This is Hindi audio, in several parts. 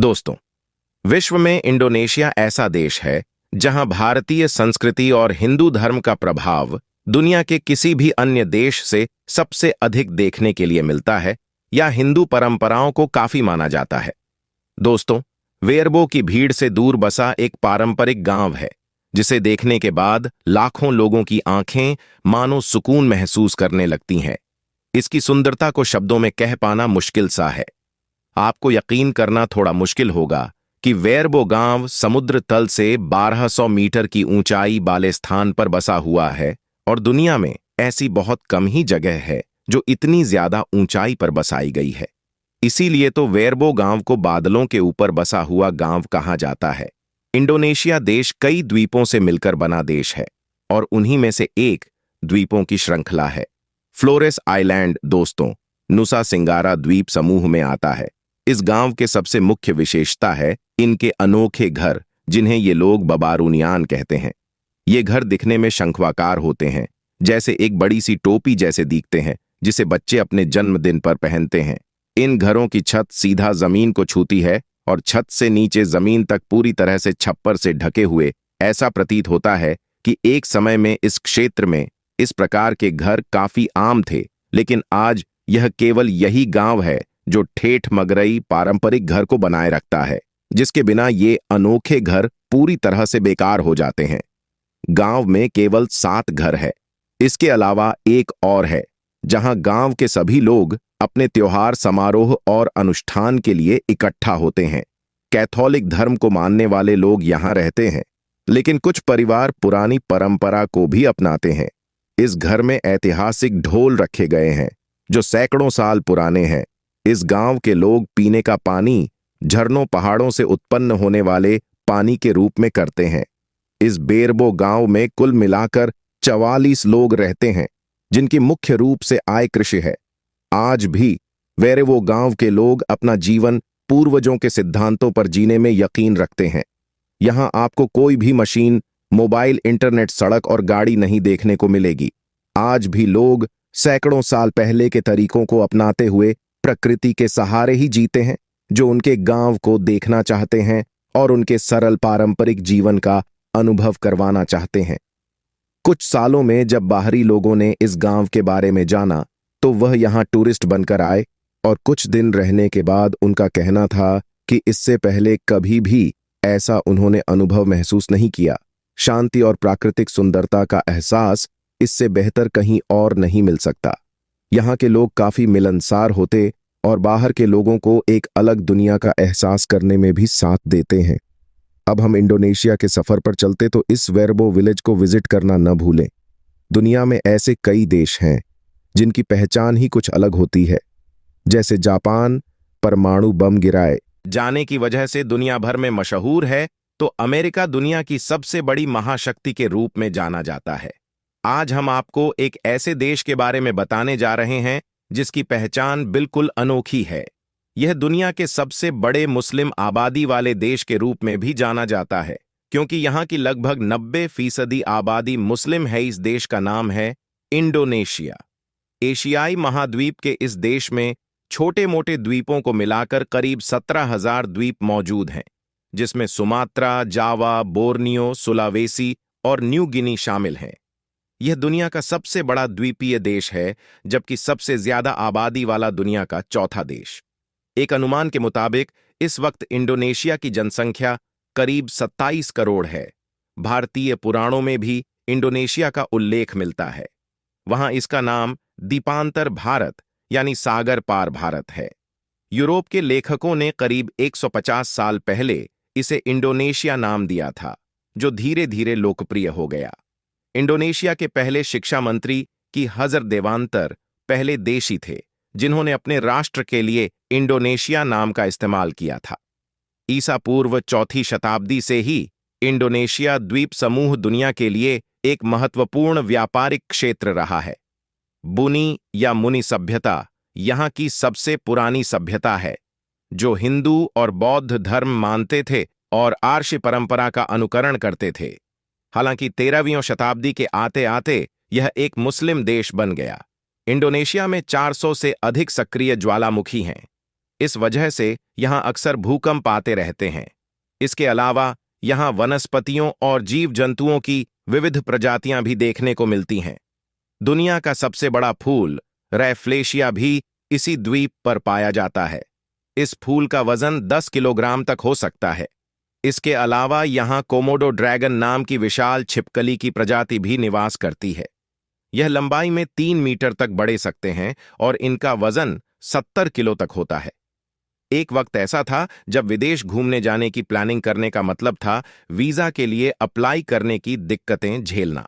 दोस्तों, विश्व में इंडोनेशिया ऐसा देश है जहां भारतीय संस्कृति और हिंदू धर्म का प्रभाव दुनिया के किसी भी अन्य देश से सबसे अधिक देखने के लिए मिलता है या हिंदू परंपराओं को काफी माना जाता है। दोस्तों, वेरबो की भीड़ से दूर बसा एक पारंपरिक गांव है जिसे देखने के बाद लाखों लोगों की आंखें मानो सुकून महसूस करने लगती हैं। इसकी सुंदरता को शब्दों में कह पाना मुश्किल सा है। आपको यकीन करना थोड़ा मुश्किल होगा कि वेरबो गांव समुद्र तल से 1200 मीटर की ऊंचाई वाले स्थान पर बसा हुआ है और दुनिया में ऐसी बहुत कम ही जगह है जो इतनी ज्यादा ऊंचाई पर बसाई गई है। इसीलिए तो वेरबो गांव को बादलों के ऊपर बसा हुआ गांव कहा जाता है। इंडोनेशिया देश कई द्वीपों से मिलकर बना देश है और उन्हीं में से एक द्वीपों की श्रृंखला है। फ्लोरेस आइलैंड दोस्तों नुसा सिंगारा द्वीप समूह में आता है। इस गांव के सबसे मुख्य विशेषता है इनके अनोखे घर, जिन्हें ये लोग बबारुनियान कहते हैं। ये घर दिखने में शंखवाकार होते हैं, जैसे एक बड़ी सी टोपी जैसे दिखते हैं जिसे बच्चे अपने जन्मदिन पर पहनते हैं। इन घरों की छत सीधा जमीन को छूती है और छत से नीचे जमीन तक पूरी तरह से छप्पर से ढके हुए ऐसा प्रतीत होता है कि एक समय में इस क्षेत्र में इस प्रकार के घर काफी आम थे, लेकिन आज यह केवल यही गांव है जो ठेठ मगरई पारंपरिक घर को बनाए रखता है, जिसके बिना ये अनोखे घर पूरी तरह से बेकार हो जाते हैं। गांव में केवल 7 घर है। इसके अलावा एक और है जहां गांव के सभी लोग अपने त्योहार समारोह और अनुष्ठान के लिए इकट्ठा होते हैं। कैथोलिक धर्म को मानने वाले लोग यहां रहते हैं, लेकिन कुछ परिवार पुरानी परंपरा को भी अपनाते हैं। इस घर में ऐतिहासिक ढोल रखे गए हैं जो सैकड़ों साल पुराने हैं। इस गांव के लोग पीने का पानी झरनों पहाड़ों से उत्पन्न होने वाले पानी के रूप में करते हैं। इस बेरबो गांव में कुल मिलाकर 44 लोग रहते हैं, जिनकी मुख्य रूप से आय कृषि है। आज भी वेरबो गांव के लोग अपना जीवन पूर्वजों के सिद्धांतों पर जीने में यकीन रखते हैं। यहां आपको कोई भी मशीन, मोबाइल, इंटरनेट, सड़क और गाड़ी नहीं देखने को मिलेगी। आज भी लोग सैकड़ों साल पहले के तरीकों को अपनाते हुए प्रकृति के सहारे ही जीते हैं, जो उनके गांव को देखना चाहते हैं और उनके सरल पारंपरिक जीवन का अनुभव करवाना चाहते हैं। कुछ सालों में जब बाहरी लोगों ने इस गांव के बारे में जाना तो वह यहां टूरिस्ट बनकर आए और कुछ दिन रहने के बाद उनका कहना था कि इससे पहले कभी भी ऐसा उन्होंने अनुभव महसूस नहीं किया। शांति और प्राकृतिक सुंदरता का एहसास इससे बेहतर कहीं और नहीं मिल सकता। यहाँ के लोग काफी मिलनसार होते और बाहर के लोगों को एक अलग दुनिया का एहसास करने में भी साथ देते हैं। अब हम इंडोनेशिया के सफर पर चलते तो इस वेरबो विलेज को विजिट करना न भूलें। दुनिया में ऐसे कई देश हैं जिनकी पहचान ही कुछ अलग होती है। जैसे जापान परमाणु बम गिराए जाने की वजह से दुनिया भर में मशहूर है, तो अमेरिका दुनिया की सबसे बड़ी महाशक्ति के रूप में जाना जाता है। आज हम आपको एक ऐसे देश के बारे में बताने जा रहे हैं जिसकी पहचान बिल्कुल अनोखी है। यह दुनिया के सबसे बड़े मुस्लिम आबादी वाले देश के रूप में भी जाना जाता है, क्योंकि यहाँ की लगभग 90% आबादी मुस्लिम है। इस देश का नाम है इंडोनेशिया। एशियाई महाद्वीप के इस देश में छोटे मोटे द्वीपों को मिलाकर करीब 17,000 द्वीप मौजूद हैं, जिसमें सुमात्रा, जावा, बोर्नियो, सुलावेसी और न्यू गिनी शामिल हैं। यह दुनिया का सबसे बड़ा द्वीपीय देश है, जबकि सबसे ज्यादा आबादी वाला दुनिया का चौथा देश। एक अनुमान के मुताबिक इस वक्त इंडोनेशिया की जनसंख्या करीब 27 करोड़ है। भारतीय पुराणों में भी इंडोनेशिया का उल्लेख मिलता है। वहां इसका नाम द्वीपांतर भारत यानी सागर पार भारत है। यूरोप के लेखकों ने करीब 150 साल पहले इसे इंडोनेशिया नाम दिया था, जो धीरे धीरे लोकप्रिय हो गया। इंडोनेशिया के पहले शिक्षा मंत्री की हजर देवांतर पहले देशी थे जिन्होंने अपने राष्ट्र के लिए इंडोनेशिया नाम का इस्तेमाल किया था। ईसा पूर्व 4वीं शताब्दी से ही इंडोनेशिया द्वीप समूह दुनिया के लिए एक महत्वपूर्ण व्यापारिक क्षेत्र रहा है। बुनी या मुनि सभ्यता यहाँ की सबसे पुरानी सभ्यता है, जो हिंदू और बौद्ध धर्म मानते थे और आर्ष परंपरा का अनुकरण करते थे। हालांकि 13वीं शताब्दी के आते आते यह एक मुस्लिम देश बन गया। इंडोनेशिया में 400 से अधिक सक्रिय ज्वालामुखी हैं। इस वजह से यहाँ अक्सर भूकंप आते रहते हैं। इसके अलावा यहाँ वनस्पतियों और जीव जंतुओं की विविध प्रजातियां भी देखने को मिलती हैं। दुनिया का सबसे बड़ा फूल रैफ्लेशिया भी इसी द्वीप पर पाया जाता है। इस फूल का वजन 10 किलोग्राम तक हो सकता है। इसके अलावा यहाँ कोमोडो ड्रैगन नाम की विशाल छिपकली की प्रजाति भी निवास करती है। यह लंबाई में 3 मीटर तक बढ़े सकते हैं और इनका वजन 70 किलो तक होता है। एक वक्त ऐसा था जब विदेश घूमने जाने की प्लानिंग करने का मतलब था वीजा के लिए अप्लाई करने की दिक्कतें झेलना,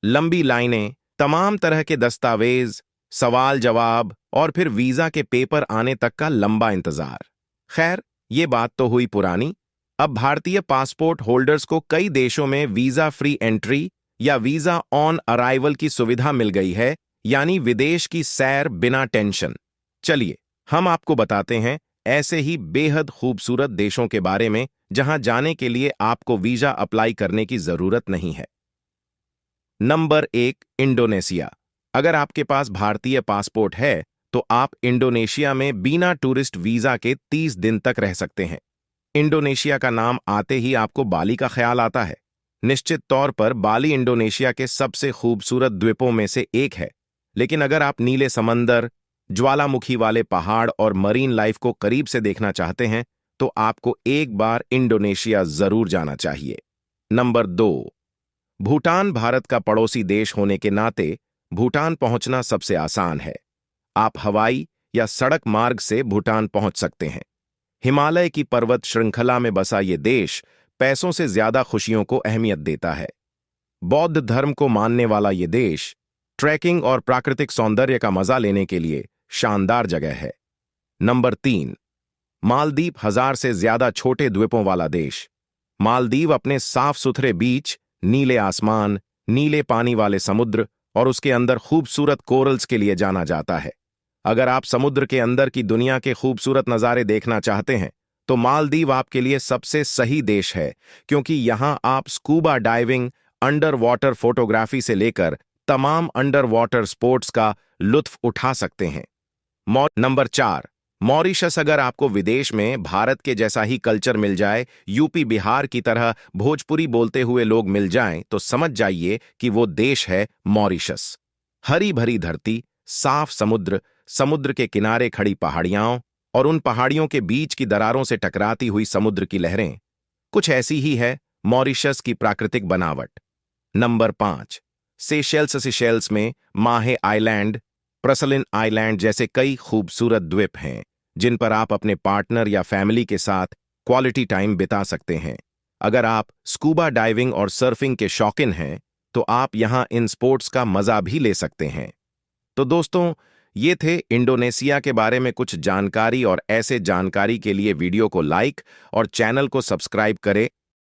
लंबी लाइनें, तमाम तरह के दस्तावेज, सवाल जवाब और फिर वीजा के पेपर आने तक का लंबा इंतजार। खैर, ये बात तो हुई पुरानी। अब भारतीय पासपोर्ट होल्डर्स को कई देशों में वीजा फ्री एंट्री या वीजा ऑन अराइवल की सुविधा मिल गई है, यानी विदेश की सैर बिना टेंशन। चलिए हम आपको बताते हैं ऐसे ही बेहद खूबसूरत देशों के बारे में जहां जाने के लिए आपको वीजा अप्लाई करने की जरूरत नहीं है। Number 1, Indonesia. अगर आपके पास भारतीय पासपोर्ट है तो आप इंडोनेशिया में बिना टूरिस्ट वीजा के 30 दिन तक रह सकते हैं। इंडोनेशिया का नाम आते ही आपको बाली का ख्याल आता है। निश्चित तौर पर बाली इंडोनेशिया के सबसे खूबसूरत द्वीपों में से एक है, लेकिन अगर आप नीले समंदर, ज्वालामुखी वाले पहाड़ और मरीन लाइफ को करीब से देखना चाहते हैं तो आपको एक बार इंडोनेशिया जरूर जाना चाहिए। नंबर 2, भूटान। भारत का पड़ोसी देश होने के नाते भूटान पहुंचना सबसे आसान है। आप हवाई या सड़क मार्ग से भूटान पहुंच सकते हैं। हिमालय की पर्वत श्रृंखला में बसा ये देश पैसों से ज्यादा खुशियों को अहमियत देता है। बौद्ध धर्म को मानने वाला ये देश ट्रैकिंग और प्राकृतिक सौंदर्य का मजा लेने के लिए शानदार जगह है। नंबर 3, मालदीव। 1000 से ज्यादा छोटे द्वीपों वाला देश। मालदीव अपने साफ सुथरे बीच, नीले आसमान, नीले पानी वाले समुद्र और उसके अंदर खूबसूरत कोरल्स के लिए जाना जाता है। अगर आप समुद्र के अंदर की दुनिया के खूबसूरत नज़ारे देखना चाहते हैं तो मालदीव आपके लिए सबसे सही देश है, क्योंकि यहां आप scuba diving, under water photography से लेकर तमाम अंडर वाटर स्पोर्ट्स का लुत्फ उठा सकते हैं। Number 4, Mauritius. अगर आपको विदेश में भारत के जैसा ही कल्चर मिल जाए, यूपी बिहार की तरह भोजपुरी बोलते हुए लोग मिल जाएं, तो समझ जाइए कि वो देश है मॉरिशस। हरी भरी धरती, साफ समुद्र, समुद्र के किनारे खड़ी पहाड़ियां और उन पहाड़ियों के बीच की दरारों से टकराती हुई समुद्र की लहरें, कुछ ऐसी ही है मॉरिशस की प्राकृतिक बनावट। Number 5, Seychelles. सेशेल्स में माहे आइलैंड, प्रसलिन आइलैंड जैसे कई खूबसूरत द्वीप हैं जिन पर आप अपने पार्टनर या फैमिली के साथ क्वालिटी टाइम बिता सकते हैं। अगर आप स्कूबा डाइविंग और सर्फिंग के शौकीन हैं तो आप यहां इन स्पोर्ट्स का मजा भी ले सकते हैं। तो दोस्तों, ये थे इंडोनेशिया के बारे में कुछ जानकारी, और ऐसे जानकारी के लिए वीडियो को लाइक और चैनल को सब्सक्राइब करें